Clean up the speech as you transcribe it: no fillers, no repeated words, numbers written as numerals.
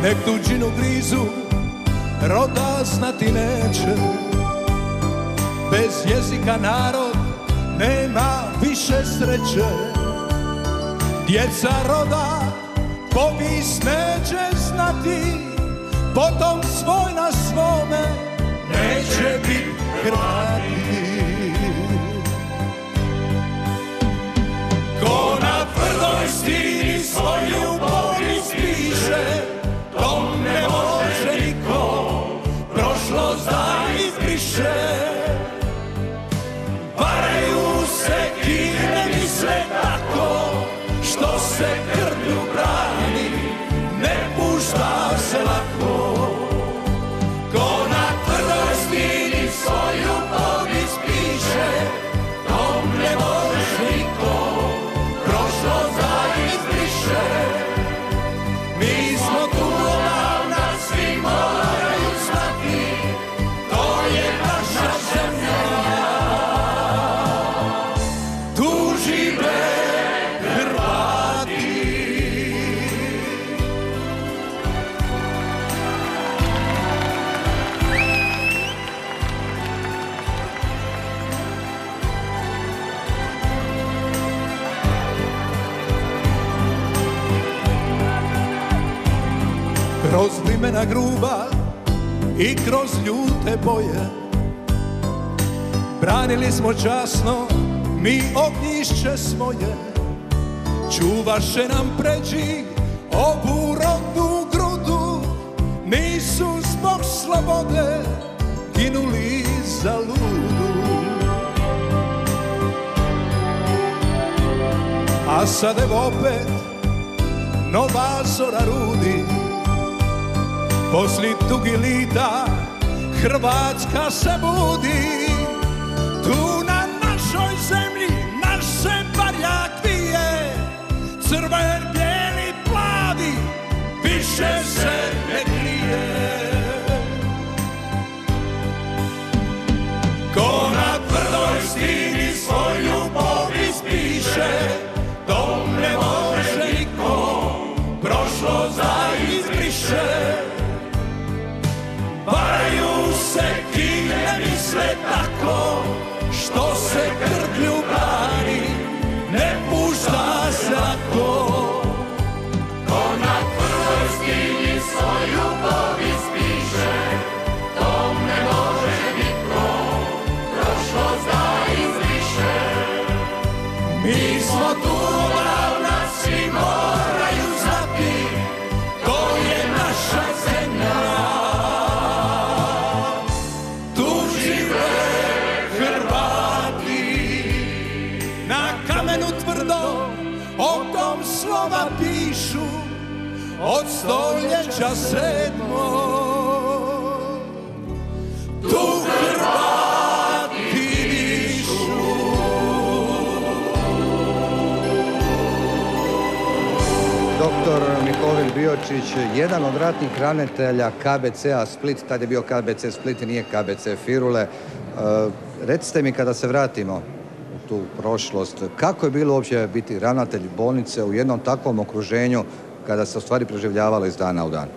nek tuđinu grizu roda znati neće. Bez jezika narod nema više sreće. Djeca roda povijest neće znati, potom svoj na svome neće biti Hrvati. Ko na tvrdoj stini svoju povijest piše, tom ne može niko prošlost da izbriše. Varaju se ki ne misle tako, što se krvlju brani, ne pušta se lako. Ko na tvrdoj stini svoju povijest piše, tom ne može niko prošlost da izbriše. Mi smo tu odavna, svi moraju znati, to je naša zemlja. Tu žive Hrvati. Kroz vrimena gruba i kroz ljute boje branili smo časno mi ognjišće svoje. Čuvaše nam pređi ovu rodnu grudu, nisu zbog slobode ginuli za ludu. A sad evo opet nova zora rudi, posli dugi lita Hrvatska se budi. Tu na našoj zemlji naš se barjak vije, crven, bijeli, plavi, više se ne krije. Ko na tvrdoj stini svoju povijest piše, tom ne može niko prošlost da izbriše. Varaju se ki ne misle tako, što se krvlju brani, ne pušta se lako. Ko na tvrdoj stini svoju povijest piše, tom ne može niko prošlost da izbriše. Mi smo tu odavna, svi moraju znati, to je naša zemlja. O tom slova pišu od stoljeća 7. Tu Hrvati dišu. Doktor Mihovil Biočić, jedan od ratnih ravnatelja KBC-a Split, tad je bio KBC Split i nije KBC Firule. Recite mi, kada se vratimo tu prošlost, kako je bilo uopće biti ravnatelj bolnice u jednom takvom okruženju kada se u stvari preživljavalo iz dana u dan?